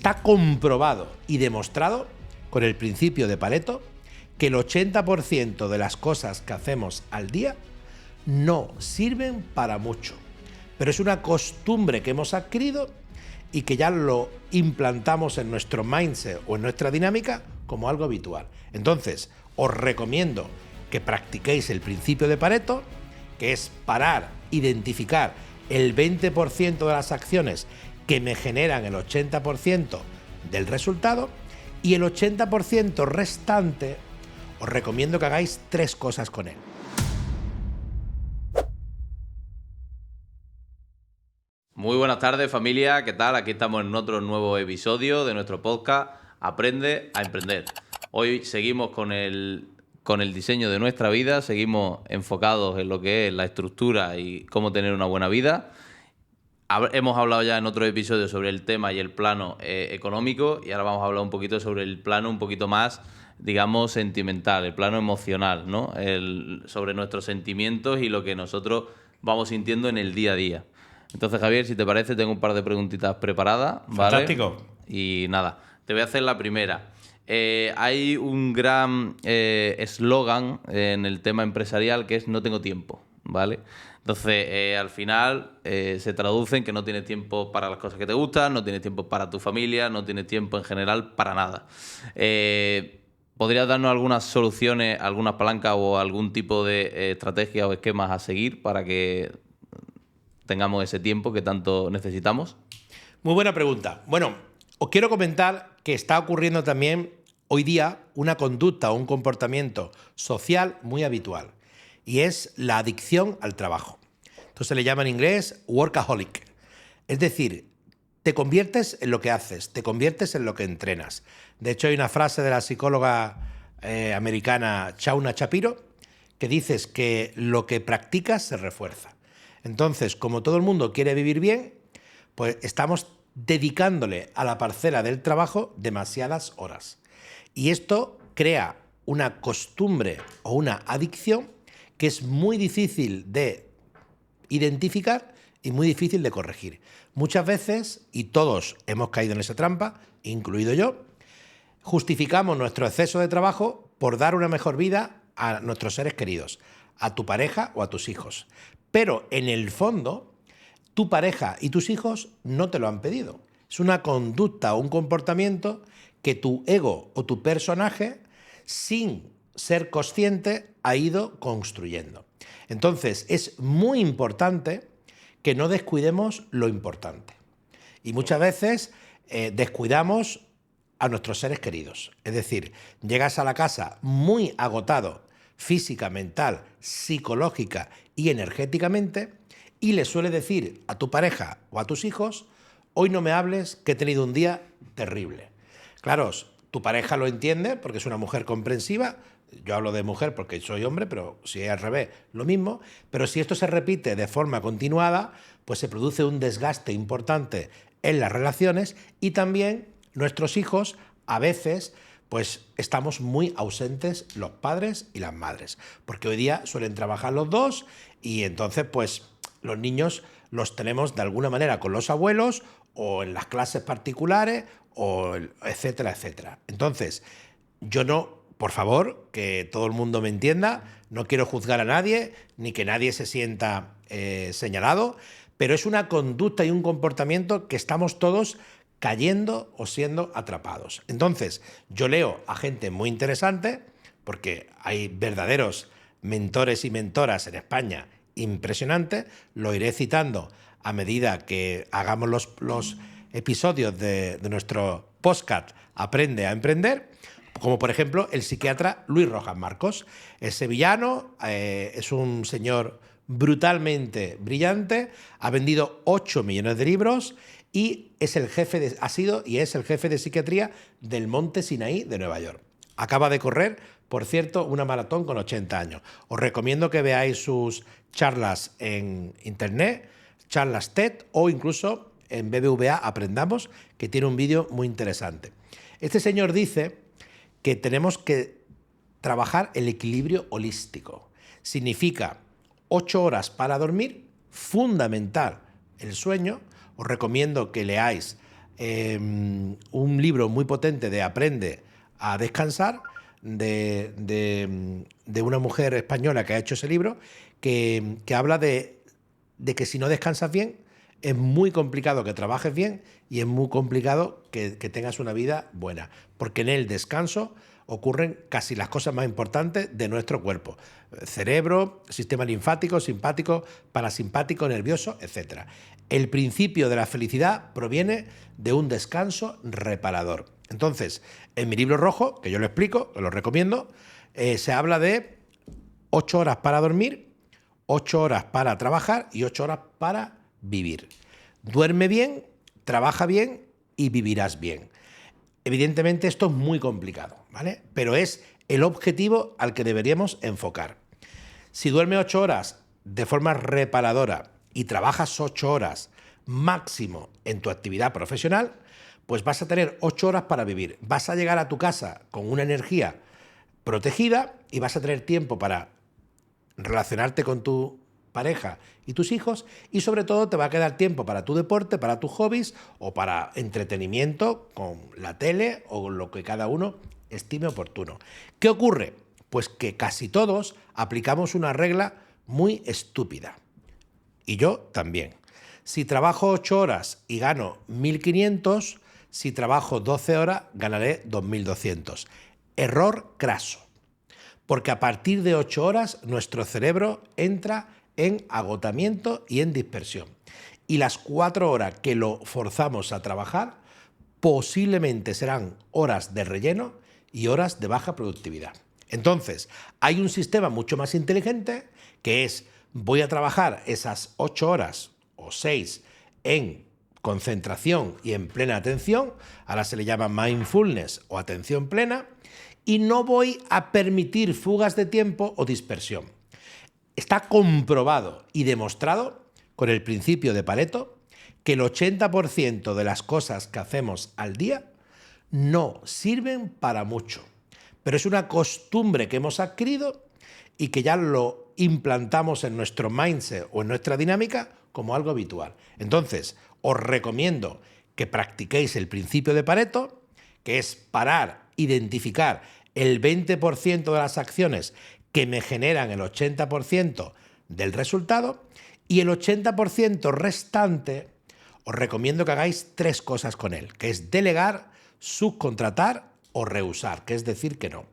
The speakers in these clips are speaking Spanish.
está comprobado y demostrado con el principio de Pareto que el 80% de las cosas que hacemos al día no sirven para mucho, pero es una costumbre que hemos adquirido y que ya lo implantamos en nuestro mindset o en nuestra dinámica como algo habitual. Entonces, os recomiendo que practiquéis el principio de Pareto, que es parar, identificar el 20% de las acciones que me generan el 80% del resultado, y el 80% restante os recomiendo que hagáis 3 cosas con él. Muy buenas tardes, familia, ¿qué tal? Aquí estamos en otro nuevo episodio de nuestro podcast Aprende a Emprender. Hoy seguimos con el diseño de nuestra vida, seguimos enfocados en lo que es la estructura y cómo tener una buena vida. Hemos hablado ya en otro episodio sobre el tema y el plano económico, y ahora vamos a hablar un poquito sobre el plano un poquito más, digamos, sentimental, el plano emocional, ¿no? Sobre nuestros sentimientos y lo que nosotros vamos sintiendo en el día a día. Entonces, Javier, si te parece, tengo un par de preguntitas preparadas, ¿vale? Fantástico. Y nada, te voy a hacer la primera. Hay un gran eslogan en el tema empresarial que es "no tengo tiempo", ¿vale? Entonces, al final se traduce en que no tienes tiempo para las cosas que te gustan, no tienes tiempo para tu familia, no tienes tiempo en general para nada. ¿Podrías darnos algunas soluciones, algunas palancas o algún tipo de estrategia o esquemas a seguir para que tengamos ese tiempo que tanto necesitamos? Muy buena pregunta. Bueno, os quiero comentar que está ocurriendo también hoy día una conducta o un comportamiento social muy habitual, y es la adicción al trabajo. Entonces se le llama en inglés workaholic. Es decir, te conviertes en lo que haces, te conviertes en lo que entrenas. De hecho, hay una frase de la psicóloga americana Shauna Shapiro que dice que lo que practicas se refuerza. Entonces, como todo el mundo quiere vivir bien, pues estamos dedicándole a la parcela del trabajo demasiadas horas. Y esto crea una costumbre o una adicción que es muy difícil de identificar y muy difícil de corregir. Muchas veces, y todos hemos caído en esa trampa, incluido yo, justificamos nuestro exceso de trabajo por dar una mejor vida a nuestros seres queridos, a tu pareja o a tus hijos. Pero en el fondo, tu pareja y tus hijos no te lo han pedido. Es una conducta o un comportamiento que tu ego o tu personaje, sin ser consciente, ha ido construyendo. Entonces, es muy importante que no descuidemos lo importante. Y muchas veces descuidamos a nuestros seres queridos. Es decir, llegas a la casa muy agotado física, mental, psicológica y energéticamente, y le suele decir a tu pareja o a tus hijos: hoy no me hables, que he tenido un día terrible. Claro, tu pareja lo entiende porque es una mujer comprensiva. Yo hablo de mujer porque soy hombre, pero si es al revés, lo mismo. Pero si esto se repite de forma continuada, pues se produce un desgaste importante en las relaciones, y también nuestros hijos a veces pues estamos muy ausentes, los padres y las madres, porque hoy día suelen trabajar los dos, y entonces pues los niños los tenemos de alguna manera con los abuelos o en las clases particulares, o etcétera, etcétera. Entonces, yo no, por favor, que todo el mundo me entienda, no quiero juzgar a nadie, ni que nadie se sienta señalado, pero es una conducta y un comportamiento que estamos todos cayendo o siendo atrapados. Entonces, yo leo a gente muy interesante, porque hay verdaderos mentores y mentoras en España impresionantes, lo iré citando a medida que hagamos los episodios de nuestro podcast Aprende a Emprender, como por ejemplo el psiquiatra Luis Rojas Marcos. Es sevillano, es un señor brutalmente brillante, ha vendido 8 millones de libros y es el jefe ha sido y es el jefe de psiquiatría del Monte Sinaí de Nueva York. Acaba de correr, por cierto, una maratón con 80 años. Os recomiendo que veáis sus charlas en internet, charlas TED, o incluso en BBVA Aprendamos, que tiene un vídeo muy interesante. Este señor dice que tenemos que trabajar el equilibrio holístico. Significa 8 horas para dormir, fundamental el sueño. Os recomiendo que leáis un un libro muy potente de Aprende a descansar, de una mujer española que ha hecho ese libro, que habla de que si no descansas bien, es muy complicado que trabajes bien y es muy complicado que tengas una vida buena, porque en el descanso ocurren casi las cosas más importantes de nuestro cuerpo: cerebro, sistema linfático, simpático, parasimpático, nervioso, etc. El principio de la felicidad proviene de un descanso reparador. Entonces, en mi libro rojo, que yo lo explico, lo recomiendo, se habla de 8 horas para dormir, 8 horas para trabajar y 8 horas para vivir. Duerme bien, trabaja bien y vivirás bien. Evidentemente esto es muy complicado, ¿vale? Pero es el objetivo al que deberíamos enfocar. Si duermes 8 horas de forma reparadora y trabajas 8 horas máximo en tu actividad profesional, pues vas a tener 8 horas para vivir. Vas a llegar a tu casa con una energía protegida y vas a tener tiempo para relacionarte con tu pareja y tus hijos, y sobre todo te va a quedar tiempo para tu deporte, para tus hobbies o para entretenimiento con la tele o lo que cada uno estime oportuno. ¿Qué ocurre? Pues que casi todos aplicamos una regla muy estúpida. Y yo también. Si trabajo 8 horas y gano 1.500, si trabajo 12 horas ganaré 2.200. Error craso. Porque a partir de 8 horas nuestro cerebro entra en agotamiento y en dispersión. Y las 4 horas que lo forzamos a trabajar posiblemente serán horas de relleno y horas de baja productividad. Entonces, hay un sistema mucho más inteligente que es: voy a trabajar esas 8 horas o 6 en concentración y en plena atención, ahora se le llama mindfulness o atención plena, y no voy a permitir fugas de tiempo o dispersión. Está comprobado y demostrado con el principio de Pareto que el 80% de las cosas que hacemos al día no sirven para mucho, pero es una costumbre que hemos adquirido y que ya lo implantamos en nuestro mindset o en nuestra dinámica como algo habitual. Entonces, os recomiendo que practiquéis el principio de Pareto, que es parar, identificar el 20% de las acciones que me generan el 80% del resultado, y el 80% restante os recomiendo que hagáis 3 cosas con él, que es delegar, subcontratar o rehusar, que es decir que no.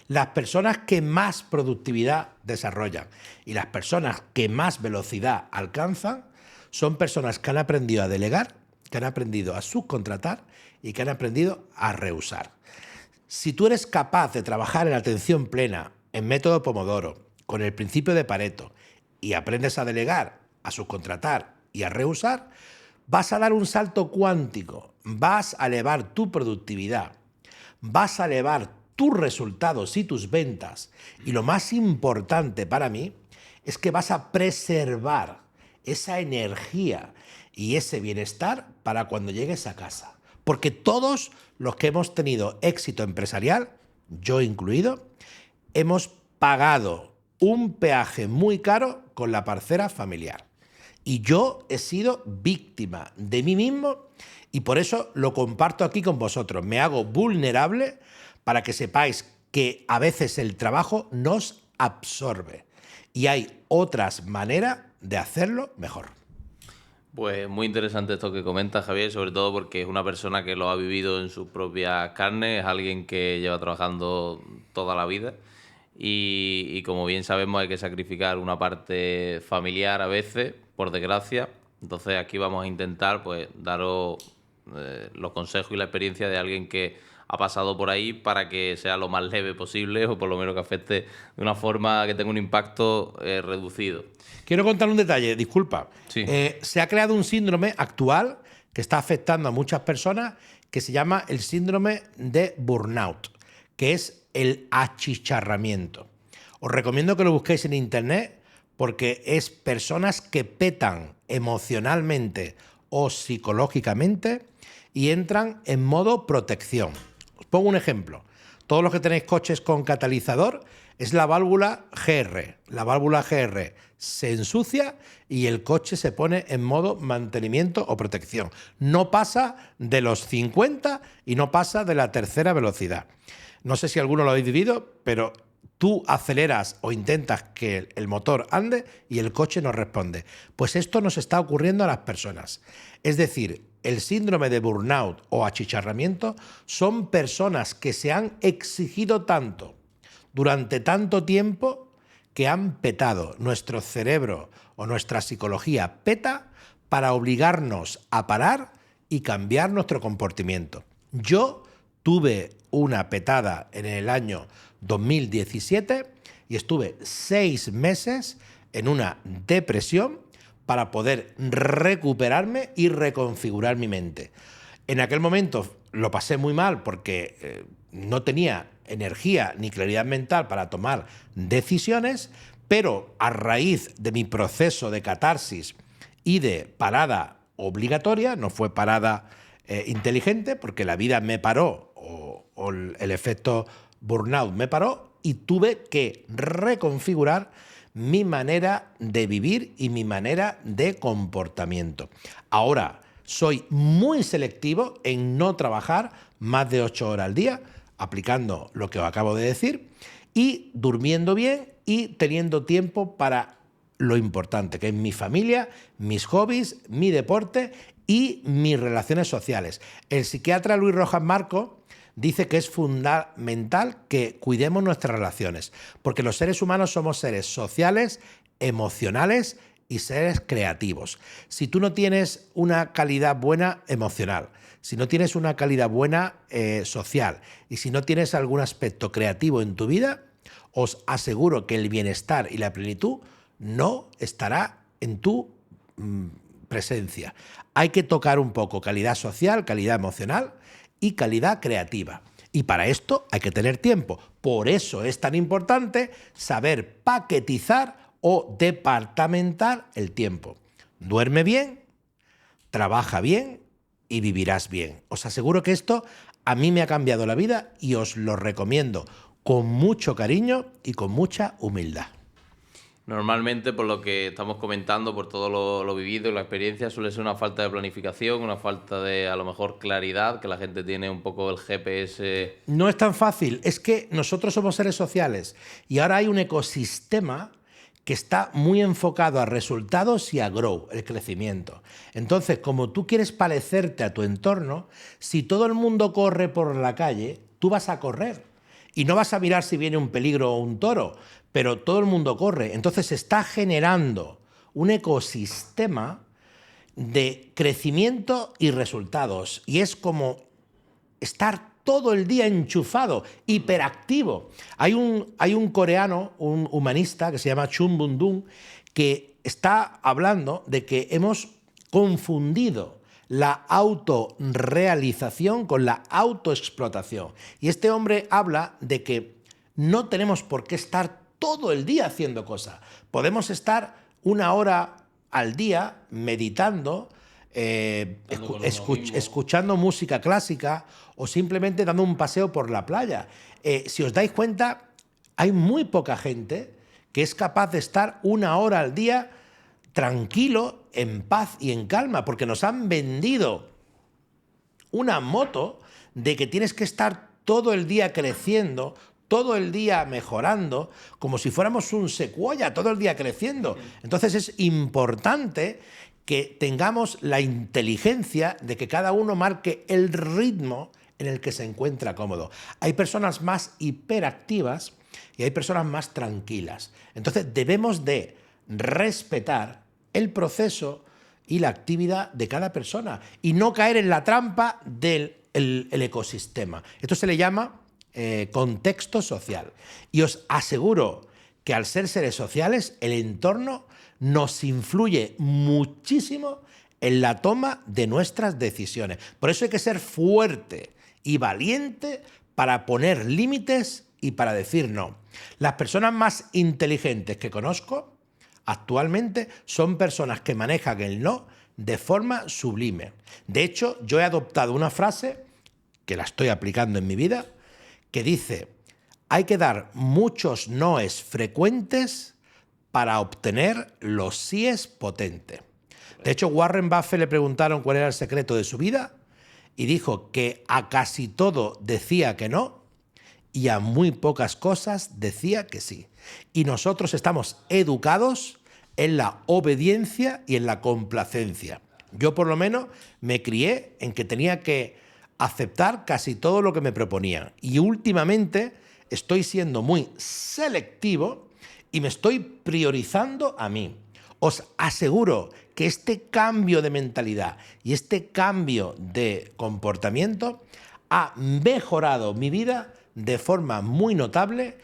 Las personas que más productividad desarrollan y las personas que más velocidad alcanzan son personas que han aprendido a delegar, que han aprendido a subcontratar y que han aprendido a rehusar. Si tú eres capaz de trabajar en atención plena, en método Pomodoro, con el principio de Pareto, y aprendes a delegar, a subcontratar y a rehusar, vas a dar un salto cuántico, vas a elevar tu productividad, vas a elevar tus resultados y tus ventas, y lo más importante para mí es que vas a preservar esa energía y ese bienestar para cuando llegues a casa. Porque todos los que hemos tenido éxito empresarial, yo incluido, hemos pagado un peaje muy caro con la parcela familiar. Y yo he sido víctima de mí mismo y por eso lo comparto aquí con vosotros. Me hago vulnerable para que sepáis que a veces el trabajo nos absorbe y hay otras maneras de hacerlo mejor. Pues muy interesante esto que comentas, Javier, sobre todo porque es una persona que lo ha vivido en sus propias carnes, es alguien que lleva trabajando toda la vida y como bien sabemos hay que sacrificar una parte familiar a veces, por desgracia. Entonces aquí vamos a intentar pues daros los consejos y la experiencia de alguien que ha pasado por ahí para que sea lo más leve posible o por lo menos que afecte de una forma que tenga un impacto reducido. Quiero contar un detalle, disculpa. Sí. Se ha creado un síndrome actual que está afectando a muchas personas que se llama el síndrome de burnout, que es el achicharramiento. Os recomiendo que lo busquéis en internet porque es personas que petan emocionalmente o psicológicamente y entran en modo protección. Os pongo un ejemplo. todos los que tenéis coches con catalizador, es la válvula GR. La válvula GR se ensucia y el coche se pone en modo mantenimiento o protección. No pasa de los 50 y no pasa de la tercera velocidad. No sé si alguno lo habéis vivido, pero tú aceleras o intentas que el motor ande y el coche no responde. Pues esto nos está ocurriendo a las personas. Es decir, el síndrome de burnout o achicharramiento son personas que se han exigido tanto durante tanto tiempo que han petado. Nuestro cerebro o nuestra psicología peta para obligarnos a parar y cambiar nuestro comportamiento. Yo tuve una petada en el año 2017 y estuve 6 meses en una depresión para poder recuperarme y reconfigurar mi mente. En aquel momento lo pasé muy mal porque no tenía energía ni claridad mental para tomar decisiones, pero a raíz de mi proceso de catarsis y de parada obligatoria, no fue parada inteligente, porque la vida me paró o el efecto burnout me paró y tuve que reconfigurar mi manera de vivir y mi manera de comportamiento. Ahora soy muy selectivo en no trabajar más de 8 horas al día, aplicando lo que os acabo de decir, y durmiendo bien y teniendo tiempo para lo importante, que es mi familia, mis hobbies, mi deporte y mis relaciones sociales. El psiquiatra Luis Rojas Marco dice que es fundamental que cuidemos nuestras relaciones, porque los seres humanos somos seres sociales, emocionales y seres creativos. Si tú no tienes una calidad buena emocional, si no tienes una calidad buena social y si no tienes algún aspecto creativo en tu vida, os aseguro que el bienestar y la plenitud no estará en tu presencia. Hay que tocar un poco calidad social, calidad emocional y calidad creativa. Y para esto hay que tener tiempo. Por eso es tan importante saber paquetizar o departamentar el tiempo. Duerme bien, trabaja bien y vivirás bien. Os aseguro que esto a mí me ha cambiado la vida y os lo recomiendo con mucho cariño y con mucha humildad. Normalmente, por lo que estamos comentando, por todo lo vivido y la experiencia, suele ser una falta de planificación, una falta de, a lo mejor, claridad, que la gente tiene un poco el GPS. No es tan fácil, es que nosotros somos seres sociales y ahora hay un ecosistema que está muy enfocado a resultados y a grow, el crecimiento. Entonces, como tú quieres parecerte a tu entorno, si todo el mundo corre por la calle, tú vas a correr y no vas a mirar si viene un peligro o un toro, pero todo el mundo corre. Entonces se está generando un ecosistema de crecimiento y resultados. Y es como estar todo el día enchufado, hiperactivo. Hay un coreano, un humanista que se llama Chun Bundung, que está hablando de que hemos confundido la autorrealización con la autoexplotación. Y este hombre habla de que no tenemos por qué estar todo el día haciendo cosas. Podemos estar 1 hora al día meditando, escuchando música clásica o simplemente dando un paseo por la playa. Si os dais cuenta, hay muy poca gente que es capaz de estar 1 hora al día tranquilo, en paz y en calma, porque nos han vendido una moto de que tienes que estar todo el día creciendo, todo el día mejorando, como si fuéramos un secuoya, todo el día creciendo. Entonces es importante que tengamos la inteligencia de que cada uno marque el ritmo en el que se encuentra cómodo. Hay personas más hiperactivas y hay personas más tranquilas. Entonces debemos de respetar el proceso y la actividad de cada persona y no caer en la trampa del el ecosistema. Esto se le llama contexto social. Y os aseguro que al ser seres sociales, el entorno nos influye muchísimo en la toma de nuestras decisiones. Por eso hay que ser fuerte y valiente para poner límites y para decir no. Las personas más inteligentes que conozco actualmente son personas que manejan el no de forma sublime. De hecho, yo he adoptado una frase, que la estoy aplicando en mi vida, que dice: hay que dar muchos noes frecuentes para obtener los síes potentes. De hecho, Warren Buffett le preguntaron cuál era el secreto de su vida y dijo que a casi todo decía que no y a muy pocas cosas decía que sí. Y nosotros estamos educados en la obediencia y en la complacencia. Yo por lo menos me crié en que tenía que aceptar casi todo lo que me proponían. Y últimamente estoy siendo muy selectivo y me estoy priorizando a mí. Os aseguro que este cambio de mentalidad y este cambio de comportamiento ha mejorado mi vida de forma muy notable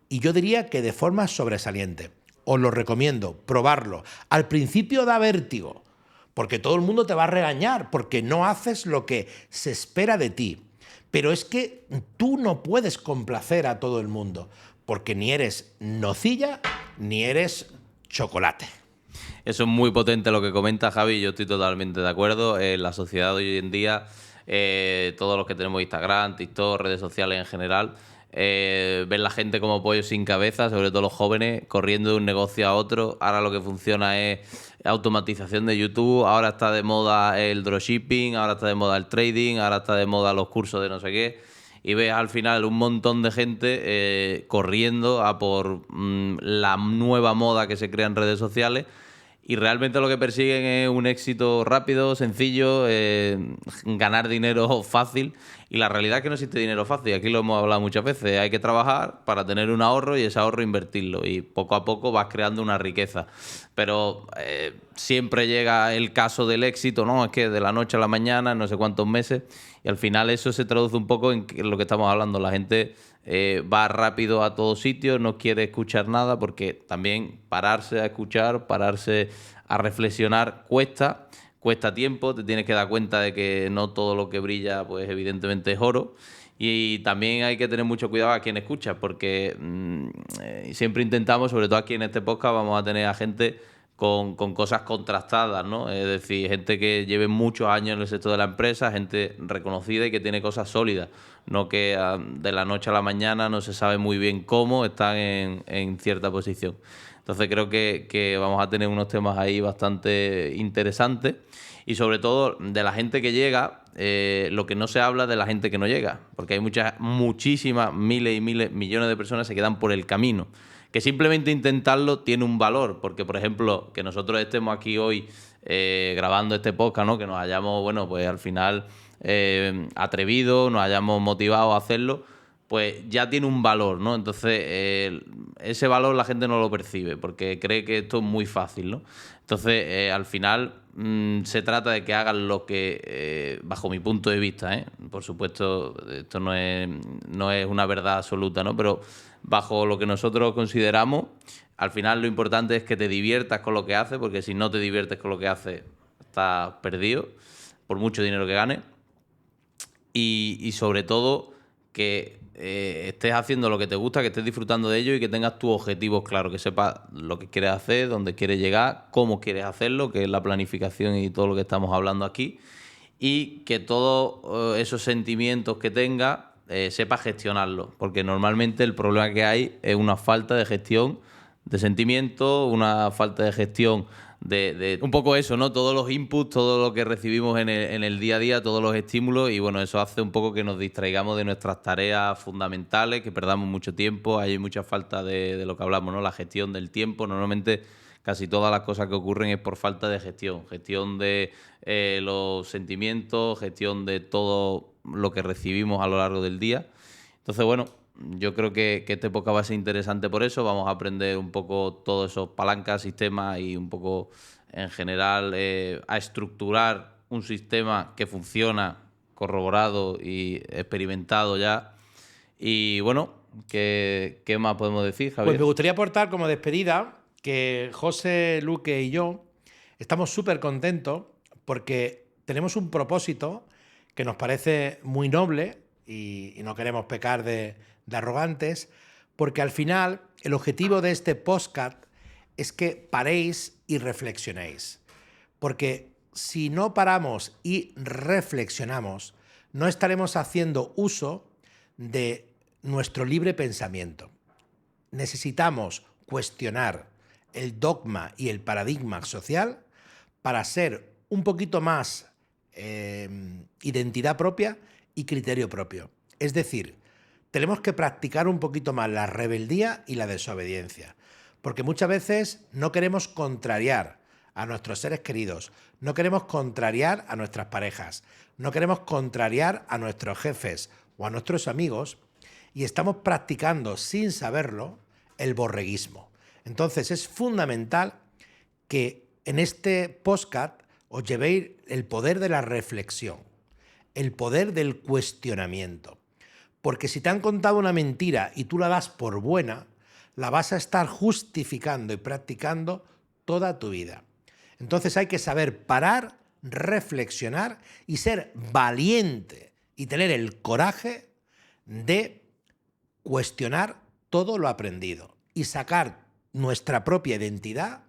y yo diría que de forma sobresaliente. Os lo recomiendo, probarlo. Al principio da vértigo, porque todo el mundo te va a regañar, porque no haces lo que se espera de ti. Pero es que tú no puedes complacer a todo el mundo, porque ni eres nocilla ni eres chocolate. Eso es muy potente lo que comenta Javi, yo estoy totalmente de acuerdo. En la sociedad de hoy en día, todos los que tenemos Instagram, TikTok, redes sociales en general, ven la gente como pollo sin cabeza, sobre todo los jóvenes, corriendo de un negocio a otro. Ahora lo que funciona es automatización de YouTube, ahora está de moda el dropshipping, ahora está de moda el trading, ahora está de moda los cursos de no sé qué. Y ves al final un montón de gente corriendo a por la nueva moda que se crea en redes sociales. Y realmente lo que persiguen es un éxito rápido, sencillo, ganar dinero fácil. Y la realidad es que no existe dinero fácil. Aquí lo hemos hablado muchas veces. Hay que trabajar para tener un ahorro y ese ahorro invertirlo. Y poco a poco vas creando una riqueza. Pero siempre llega el caso del éxito, ¿no? Es que de la noche a la mañana, no sé cuántos meses. Y al final eso se traduce un poco en lo que estamos hablando. La gente va rápido a todos sitios, no quiere escuchar nada, porque también pararse a escuchar, pararse a reflexionar cuesta tiempo, te tienes que dar cuenta de que no todo lo que brilla pues evidentemente es oro. Y también hay que tener mucho cuidado a quien escucha, porque siempre intentamos, sobre todo aquí en este podcast, vamos a tener a gente con cosas contrastadas, ¿no? Es decir, gente que lleve muchos años en el sector de la empresa, gente reconocida y que tiene cosas sólidas, no que de la noche a la mañana no se sabe muy bien cómo están en cierta posición. Entonces creo que vamos a tener unos temas ahí bastante interesantes y sobre todo de la gente que llega, lo que no se habla de la gente que no llega, porque hay muchísimas, miles y miles, millones de personas que se quedan por el camino. Que simplemente intentarlo tiene un valor, porque por ejemplo, que nosotros estemos aquí hoy grabando este podcast, ¿no? Que nos hayamos, bueno, pues al final atrevido, nos hayamos motivado a hacerlo, pues ya tiene un valor, ¿no? Entonces, ese valor la gente no lo percibe, porque cree que esto es muy fácil, ¿no? Entonces, al final se trata de que hagan lo que, bajo mi punto de vista, por supuesto, esto no es una verdad absoluta, ¿no? Pero bajo lo que nosotros consideramos, al final lo importante es que te diviertas con lo que haces, porque si no te diviertes con lo que haces, estás perdido, por mucho dinero que ganes. Y sobre todo que estés haciendo lo que te gusta, que estés disfrutando de ello y que tengas tus objetivos claros, que sepas lo que quieres hacer, dónde quieres llegar, cómo quieres hacerlo, que es la planificación y todo lo que estamos hablando aquí, y que todos esos sentimientos que tengas sepas gestionarlos, porque normalmente el problema que hay es una falta de gestión de sentimientos, una falta de gestión de un poco eso, ¿no? Todos los inputs, todo lo que recibimos en el día a día, todos los estímulos, y bueno, eso hace un poco que nos distraigamos de nuestras tareas fundamentales, que perdamos mucho tiempo, hay mucha falta de lo que hablamos, ¿no? La gestión del tiempo. Normalmente casi todas las cosas que ocurren es por falta de gestión de los sentimientos, gestión de todo lo que recibimos a lo largo del día. Entonces, bueno, yo creo que esta época va a ser interesante por eso. Vamos a aprender un poco todos esos palancas, sistemas y un poco en general a estructurar un sistema que funciona, corroborado y experimentado ya. Y bueno, ¿qué más podemos decir, Javier? Pues me gustaría aportar como despedida que José, Luque y yo estamos súper contentos porque tenemos un propósito que nos parece muy noble y no queremos pecar de arrogantes, porque al final el objetivo de este podcast es que paréis y reflexionéis. Porque si no paramos y reflexionamos, no estaremos haciendo uso de nuestro libre pensamiento. Necesitamos cuestionar el dogma y el paradigma social para ser un poquito más identidad propia y criterio propio. Es decir, tenemos que practicar un poquito más la rebeldía y la desobediencia, porque muchas veces no queremos contrariar a nuestros seres queridos, no queremos contrariar a nuestras parejas, no queremos contrariar a nuestros jefes o a nuestros amigos y estamos practicando sin saberlo el borreguismo. Entonces es fundamental que en este podcast os llevéis el poder de la reflexión, el poder del cuestionamiento. Porque si te han contado una mentira y tú la das por buena, la vas a estar justificando y practicando toda tu vida. Entonces hay que saber parar, reflexionar y ser valiente y tener el coraje de cuestionar todo lo aprendido y sacar nuestra propia identidad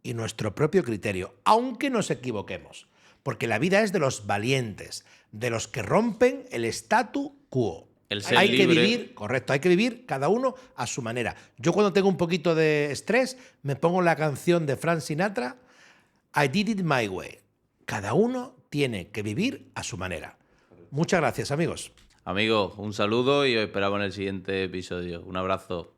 y nuestro propio criterio, aunque nos equivoquemos. Porque la vida es de los valientes, de los que rompen el statu quo. Hay que vivir, correcto, hay que vivir cada uno a su manera. Yo cuando tengo un poquito de estrés me pongo la canción de Frank Sinatra, I Did It My Way. Cada uno tiene que vivir a su manera. Muchas gracias, amigos. Amigos, un saludo y os esperamos en el siguiente episodio. Un abrazo.